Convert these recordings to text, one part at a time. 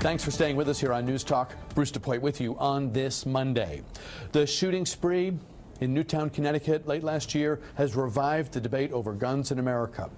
Thanks for staying with us here on News Talk. Bruce DePoit with you on this Monday. The shooting spree in Newtown, Connecticut late last year has revived the debate over guns in America.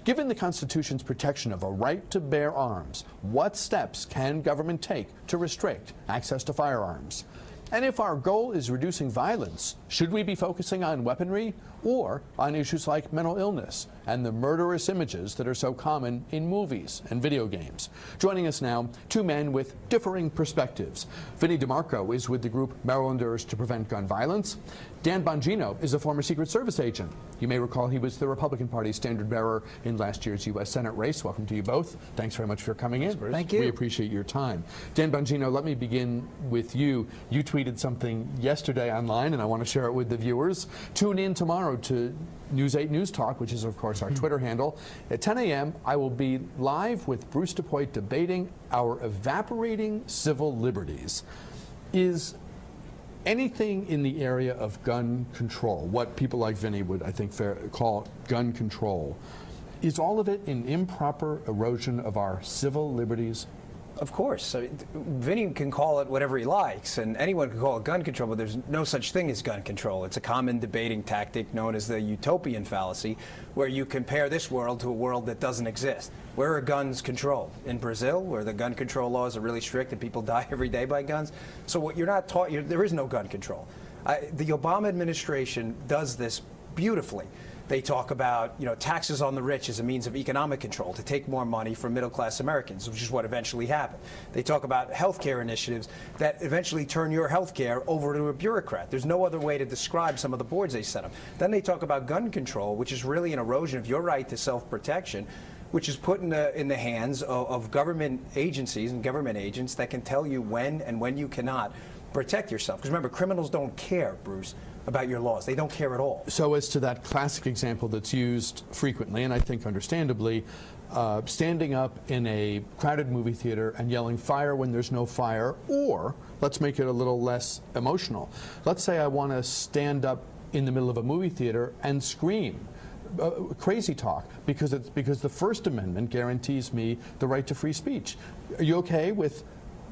Given the Constitution's protection of a right to bear arms, what steps can government take to restrict access to firearms? And if our goal is reducing violence, should we be focusing on weaponry or on issues like mental illness and the murderous images that are so common in movies and video games? Joining us now, two men with differing perspectives. Vinnie DeMarco is with the group Marylanders to Prevent Gun Violence. Dan Bongino is a former Secret Service agent. You may recall he was the Republican Party's standard bearer in last year's U.S. Senate race. Welcome to you both. Thanks very much for coming in. Thank you. We appreciate your time. Dan Bongino, let me begin with you. You tweeted something yesterday online, and I want to share it with the viewers. Tune in tomorrow to News 8 News Talk, which is, of course, our Twitter handle. At 10 a.m., I will be live with Bruce DePoit debating our evaporating civil liberties. Is anything in the area of gun control, what people like Vinnie would, I think, call gun control, is all of it an improper erosion of our civil liberties? Of course. I mean, Vinnie can call it whatever he likes, and anyone can call it gun control, but there's no such thing as gun control. It's a common debating tactic known as the utopian fallacy, where you compare this world to a world that doesn't exist. Where are guns controlled? In Brazil, where the gun control laws are really strict and people die every day by guns. So what you're not taught, there is no gun control. The Obama administration does this beautifully. They talk about, taxes on the rich as a means of economic control to take more money from middle-class Americans, which is what eventually happened. They talk about health care initiatives that eventually turn your health care over to a bureaucrat. There's no other way to describe some of the boards they set up. Then they talk about gun control, which is really an erosion of your right to self-protection, which is put in the hands of government agencies and government agents that can tell you when and when you cannot protect yourself. Because remember, criminals don't care, Bruce, about your laws. They don't care at all. So as to that classic example that's used frequently, and I think understandably, standing up in a crowded movie theater and yelling fire when there's no fire, or let's make it a little less emotional. Let's say I want to stand up in the middle of a movie theater and scream. Crazy talk, because the First Amendment guarantees me the right to free speech. Are you okay with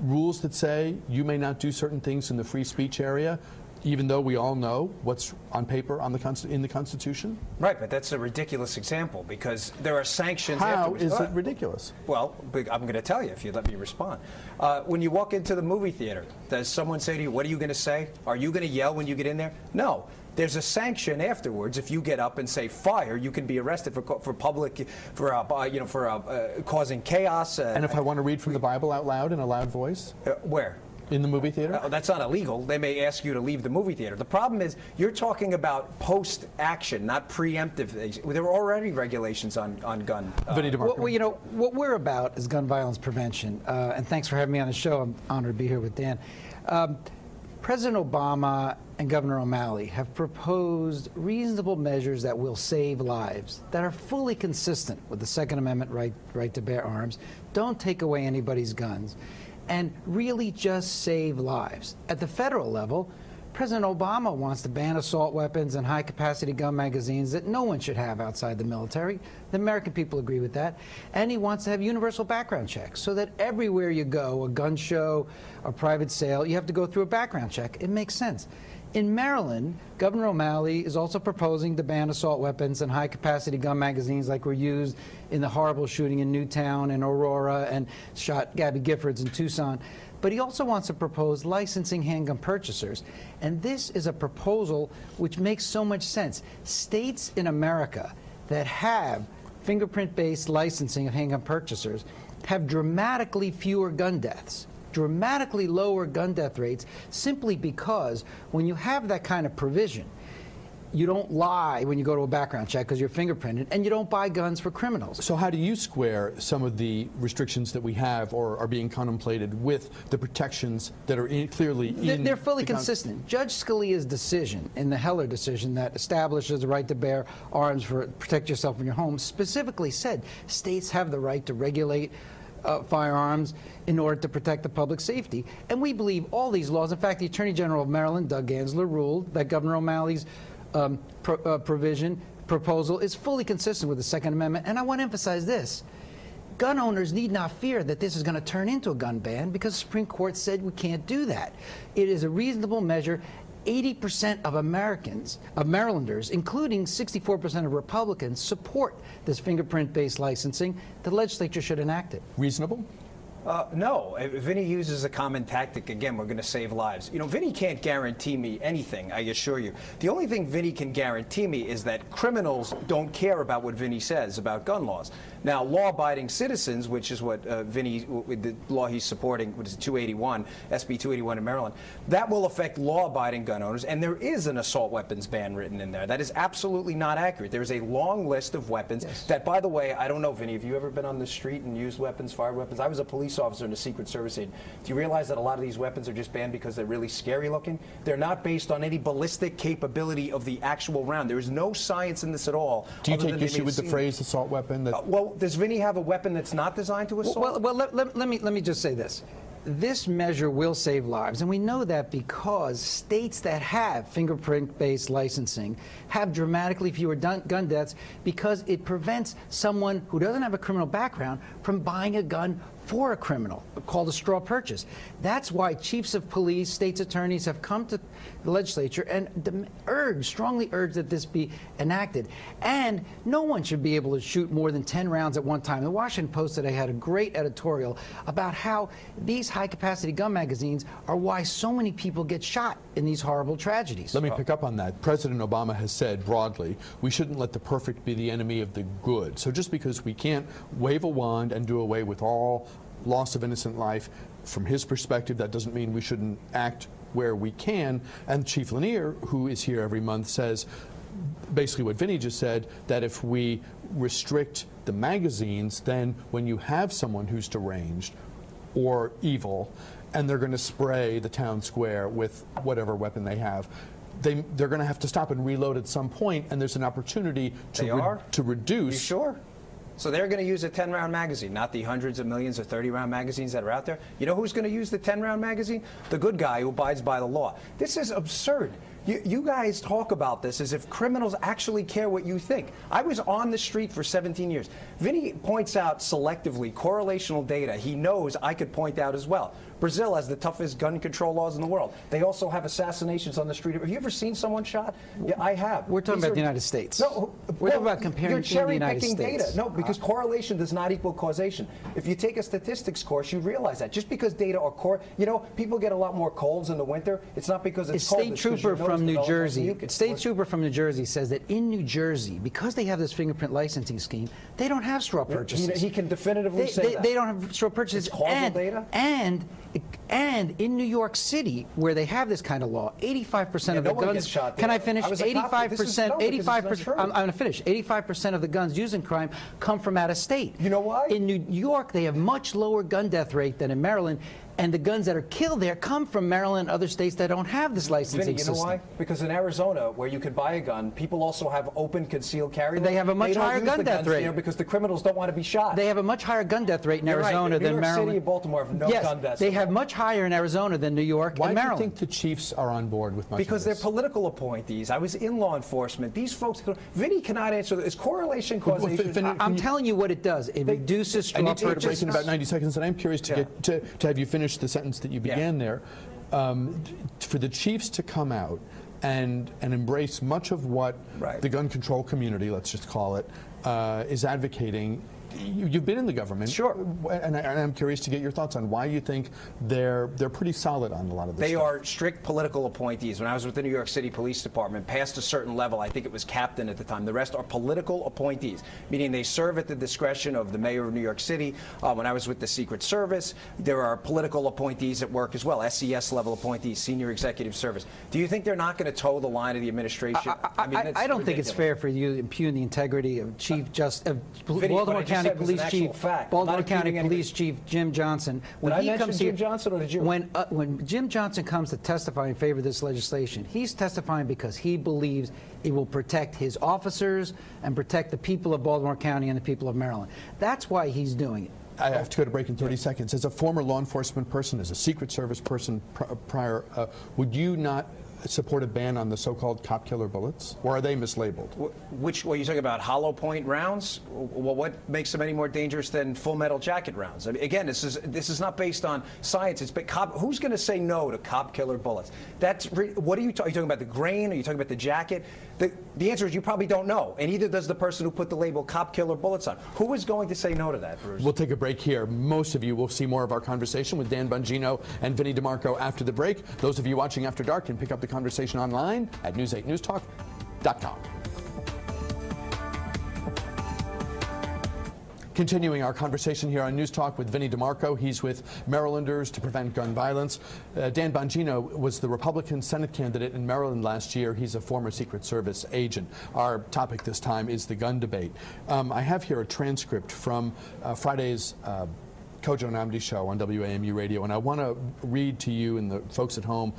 rules that say you may not do certain things in the free speech area, even though we all know what's on paper in the Constitution? Right, but that's a ridiculous example because there are sanctions. How is it ridiculous? Well, I'm going to tell you if you let me respond. When you walk into the movie theater, does someone say to you, what are you going to say? Are you going to yell when you get in there? No. There's a sanction afterwards. If you get up and say fire, you can be arrested for causing chaos. And if I want to read from the Bible out loud in a loud voice? Where? In the movie theater? That's not illegal. They may ask you to leave the movie theater. The problem is you're talking about post-action, not preemptive. There are already regulations on gun. Well, what we're about is gun violence prevention. And thanks for having me on the show. I'm honored to be here with Dan. President Obama and Governor O'Malley have proposed reasonable measures that will save lives, that are fully consistent with the Second Amendment right to bear arms, don't take away anybody's guns, and really just save lives. At the federal level, President Obama wants to ban assault weapons and high-capacity gun magazines that no one should have outside the military. The American people agree with that. And he wants to have universal background checks so that everywhere you go, a gun show, a private sale, you have to go through a background check. It makes sense. In Maryland, Governor O'Malley is also proposing to ban assault weapons and high-capacity gun magazines like were used in the horrible shooting in Newtown and Aurora and shot Gabby Giffords in Tucson. But he also wants to propose licensing handgun purchasers. And this is a proposal which makes so much sense. States in America that have fingerprint-based licensing of handgun purchasers have dramatically fewer gun deaths, dramatically lower gun death rates, simply because when you have that kind of provision, you don't lie when you go to a background check because you're fingerprinted, and you don't buy guns for criminals. So how do you square some of the restrictions that we have or are being contemplated with the protections that are clearly in... They're fully consistent. Judge Scalia's decision in the Heller decision that establishes the right to bear arms for protect yourself in your home specifically said states have the right to regulate firearms in order to protect the public safety. And we believe all these laws, in fact, the Attorney General of Maryland, Doug Gansler, ruled that Governor O'Malley's proposal is fully consistent with the Second Amendment. And I want to emphasize this. gun owners need not fear that this is going to turn into a gun ban because the Supreme Court said we can't do that. It is a reasonable measure. 80% of Marylanders, including 64% of Republicans, support this fingerprint-based licensing. The legislature should enact it. Reasonable? No. If Vinny uses a common tactic, again, we're going to save lives. You know, Vinny can't guarantee me anything, I assure you. The only thing Vinny can guarantee me is that criminals don't care about what Vinny says about gun laws. Now, law-abiding citizens, which is what the law he's supporting, which is 281, SB 281 in Maryland, that will affect law-abiding gun owners, and there is an assault weapons ban written in there. That is absolutely not accurate. There's a long list of weapons that, by the way, I don't know, Vinny, have you ever been on the street and used weapons, fired weapons? I was a police officer in the Secret Service agent. Do you realize that a lot of these weapons are just banned because they're really scary looking? They're not based on any ballistic capability of the actual round. There is no science in this at all. Do you take issue with the phrase assault weapon? Well, does Vinny have a weapon that's not designed to assault? Well, let me just say this. This measure will save lives, and we know that because states that have fingerprint-based licensing have dramatically fewer gun deaths because it prevents someone who doesn't have a criminal background from buying a gun for a criminal, called a straw purchase. That's why chiefs of police, state's attorneys have come to the legislature and strongly urge that this be enacted. And no one should be able to shoot more than 10 rounds at one time. The Washington Post today had a great editorial about how these high-capacity gun magazines are why so many people get shot in these horrible tragedies. Let me pick up on that. President Obama has said broadly, we shouldn't let the perfect be the enemy of the good. So just because we can't wave a wand and do away with all loss of innocent life, from his perspective, that doesn't mean we shouldn't act where we can. And Chief Lanier, who is here every month, says basically what Vinny just said, that if we restrict the magazines, then when you have someone who's deranged or evil, and they're going to spray the town square with whatever weapon they have, they're going to have to stop and reload at some point, and there's an opportunity to reduce. You sure? So they're going to use a 10-round magazine, not the hundreds of millions of 30-round magazines that are out there. You know who's going to use the 10-round magazine? The good guy who abides by the law. This is absurd. You guys talk about this as if criminals actually care what you think. I was on the street for 17 years. Vinny points out selectively correlational data he knows I could point out as well. Brazil has the toughest gun control laws in the world. They also have assassinations on the street. Have you ever seen someone shot? Yeah, I have. We're talking about the United States. No, we're talking about comparing to the United States. Data. No, because correlation does not equal causation. If you take a statistics course, you realize that. Just because data are people get a lot more colds in the winter. It's not because it's cold. State trooper from New Jersey. State trooper from New Jersey says that in New Jersey, because they have this fingerprint licensing scheme, they don't have straw purchases. He can definitively say that. They don't have straw purchases. It's causal data? And in New York City, where they have this kind of law, 85% of the guns. Can I finish? 85%. 85%. I'm going to finish. 85% of the guns used in crime come from out of state. You know why? In New York, they have much lower gun death rate than in Maryland. And the guns that are killed there come from Maryland and other states that don't have this licensing system. You know why? Because in Arizona, where you could buy a gun, people also have open concealed carry. They have a much higher gun death rate there because the criminals don't want to be shot. They have a much higher gun death rate in Arizona than Maryland. New York City and Baltimore have no gun deaths. They have much higher in Arizona than New York and Maryland. Why do you think the chiefs are on board with much because of this? They're political appointees. I was in law enforcement. These folks, Vinny cannot answer this. Is correlation causation? I'm telling you what it does. It reduces straw purchases. I need to break in about 90 seconds, and I'm curious to get to have you finish the sentence that you began there. For the chiefs to come out and embrace much of what the gun control community, let's just call it, is advocating. You've been in the government, sure, and I'm curious to get your thoughts on why you think they're pretty solid on a lot of this. They are strict political appointees. When I was with the New York City Police Department, past a certain level, I think it was captain at the time. The rest are political appointees, meaning they serve at the discretion of the mayor of New York City. When I was with the Secret Service, there are political appointees at work as well, SES level appointees, senior executive service. Do you think they're not going to toe the line of the administration? I don't think it's fair for you to impugn the integrity of Baltimore County Police Chief, Baltimore County Police Chief Jim Johnson. When he comes here, Jim Johnson, or did you? When Jim Johnson comes to testify in favor of this legislation, he's testifying because he believes it will protect his officers and protect the people of Baltimore County and the people of Maryland. That's why he's doing it. I have to go to break in 30 seconds. As a former law enforcement person, as a Secret Service person prior, would you not support a ban on the so-called cop killer bullets, or are they mislabeled? What are you talking about? Hollow point rounds? Well, what makes them any more dangerous than full metal jacket rounds? I mean, again, this is not based on science. It's who's going to say no to cop killer bullets? What are you talking about? The grain? Are you talking about the jacket? The answer is you probably don't know, and neither does the person who put the label cop killer bullets on. Who is going to say no to that, Bruce? We'll take a break here. Most of you will see more of our conversation with Dan Bongino and Vinnie DeMarco after the break. Those of you watching After Dark can pick up the conversation online at news8newstalk.com. Continuing our conversation here on News Talk with Vinnie DeMarco. He's with Marylanders to Prevent Gun Violence. Dan Bongino was the Republican Senate candidate in Maryland last year. He's a former Secret Service agent. Our topic this time is the gun debate. I have here a transcript from Friday's Kojo Nnamdi show on WAMU radio, and I want to read to you and the folks at home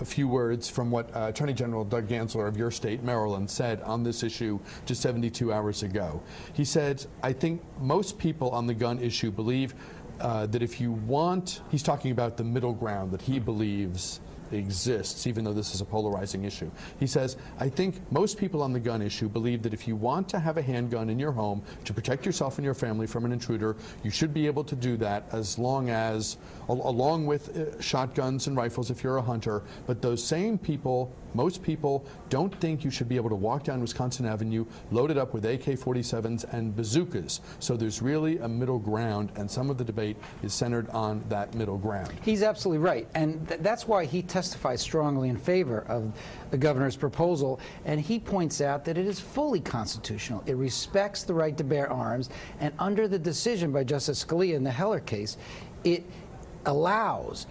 a few words from what Attorney General Doug Gansler of your state, Maryland, said on this issue just 72 hours ago. He said, I think most people on the gun issue believe that if you want, he's talking about the middle ground that he believes exists, even though this is a polarizing issue. He says, I think most people on the gun issue believe that if you want to have a handgun in your home to protect yourself and your family from an intruder, you should be able to do that as long as, along with shotguns and rifles if you're a hunter. But those same people, most people, don't think you should be able to walk down Wisconsin Avenue loaded up with AK-47s and bazookas. So there's really a middle ground, and some of the debate is centered on that middle ground. He's absolutely right, and that's why he testifies strongly in favor of the governor's proposal, and he points out that it is fully constitutional. It respects the right to bear arms, and under the decision by Justice Scalia in the Heller case, it allows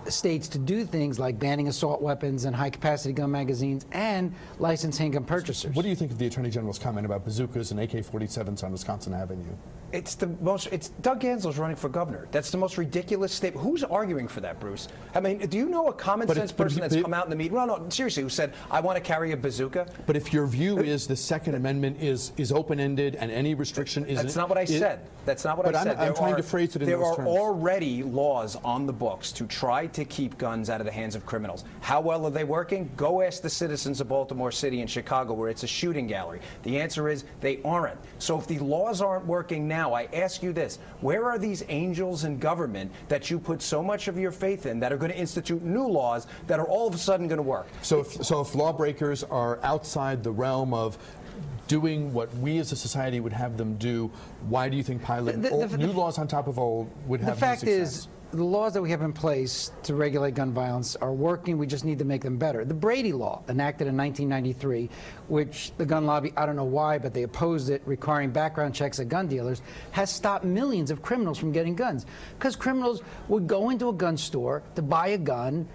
states to do things like banning assault weapons and high-capacity gun magazines and license handgun purchasers. What do you think of the Attorney General's comment about bazookas and AK-47s on Wisconsin Avenue? It's Doug Gansler's running for governor. That's the most ridiculous statement. Who's arguing for that, Bruce? I mean, do you know a common sense person that's come out in the media? Well, no, seriously, who said, I want to carry a bazooka? But if your view is the Second Amendment is open-ended and any restriction isn't... That's not what I said. That's not what I said. I'm trying to phrase it in those terms. There are already laws on the books to try to keep guns out of the hands of criminals. How well are they working? Go ask the citizens of Baltimore City and Chicago, where it's a shooting gallery. The answer is they aren't. So if the laws aren't working now, I ask you this: where are these angels in government that you put so much of your faith in that are going to institute new laws that are all of a sudden going to work? So if lawbreakers are outside the realm of doing what we as a society would have them do, why do you think piloting new laws on top of old would have any success? The fact is, the laws that we have in place to regulate gun violence are working. We just need to make them better. The Brady Law, enacted in 1993, which the gun lobby, I don't know why, but they opposed it, requiring background checks at gun dealers, has stopped millions of criminals from getting guns. Because criminals would go into a gun store to buy a gun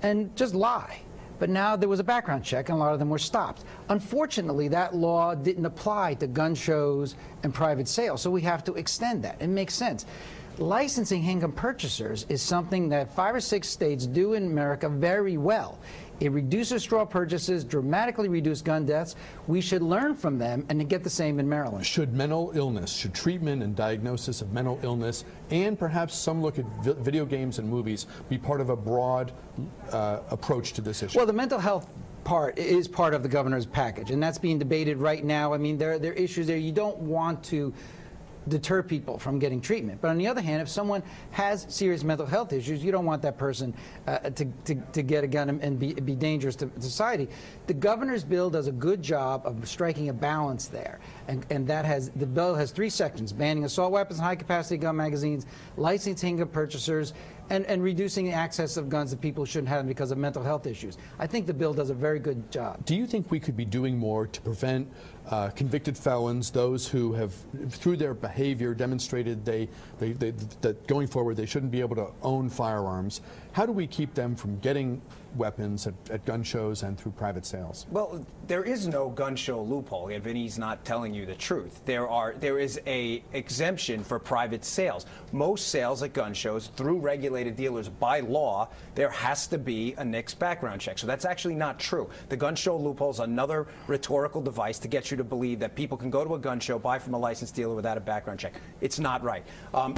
and just lie. But now there was a background check, and a lot of them were stopped. Unfortunately, that law didn't apply to gun shows and private sales, so we have to extend that. It makes sense. Licensing handgun purchasers is something that 5 or 6 states do in America very well. It reduces straw purchases, dramatically reduce gun deaths. We should learn from them and get the same in Maryland. Should mental illness, should treatment and diagnosis of mental illness, and perhaps some look at video games and movies, be part of a broad approach to this issue? Well, the mental health part is part of the governor's package, and that's being debated right now. I mean, there are issues there. You don't want to deter people from getting treatment. But on the other hand, if someone has serious mental health issues, you don't want that person to get a gun and be dangerous to society. The governor's bill does a good job of striking a balance there. And the bill has 3 sections: banning assault weapons and high-capacity gun magazines, licensing gun purchasers, and reducing the access of guns to people who shouldn't have them because of mental health issues. I think the bill does a very good job. Do you think we could be doing more to prevent convicted felons, those who have, through their behavior, demonstrated that going forward they shouldn't be able to own firearms? How do we keep them from getting weapons at gun shows and through private sales? Well, there is no gun show loophole, and Vinny's not telling you the truth. There is a exemption for private sales. Most sales at gun shows, through regulated regulated dealers by law, there has to be a NICS background check. So that's actually not true. The gun show loophole is another rhetorical device to get you to believe that people can go to a gun show, buy from a licensed dealer without a background check. It's not right.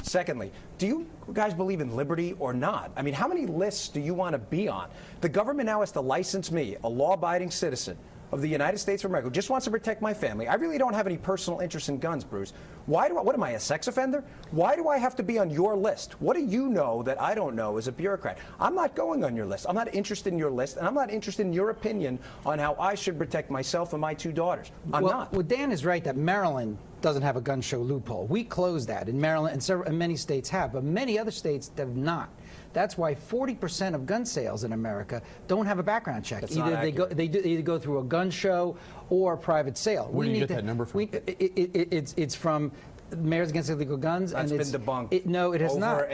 Secondly, do you guys believe in liberty or not? I mean, how many lists do you want to be on? The government now has to license me, a law-abiding citizen of the United States of America, who just wants to protect my family. I really don't have any personal interest in guns, Bruce. What am I, a sex offender? Why do I have to be on your list? What do you know that I don't know as a bureaucrat? I'm not going on your list. I'm not interested in your list, and I'm not interested in your opinion on how I should protect myself and my 2 daughters. I'm not. Well, Dan is right that Maryland doesn't have a gun show loophole. We closed that in Maryland, and many states have, but many other states have not. That's why 40% of gun sales in America don't have a background check. That's either not accurate. they either go through a gun show or a private sale. Where do you get that number from? It's from Mayors Against Illegal Guns. That's and been debunked. No, it has not.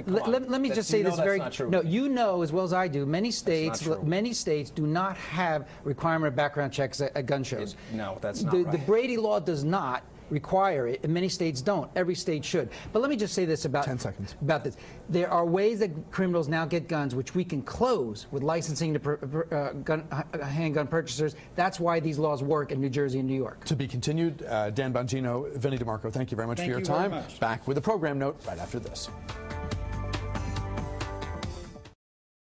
Let me just say this very. No, you know as well as I do. Many states do not have requirement of background checks at gun shows. No, that's not right. The Brady law does not require it, and many states don't. Every state should. But let me just say this about 10 seconds. About this. There are ways that criminals now get guns, which we can close with licensing to handgun purchasers. That's why these laws work in New Jersey and New York. To be continued. Dan Bongino, Vinnie DeMarco, thank you very much for your time. Back with a program note right after this.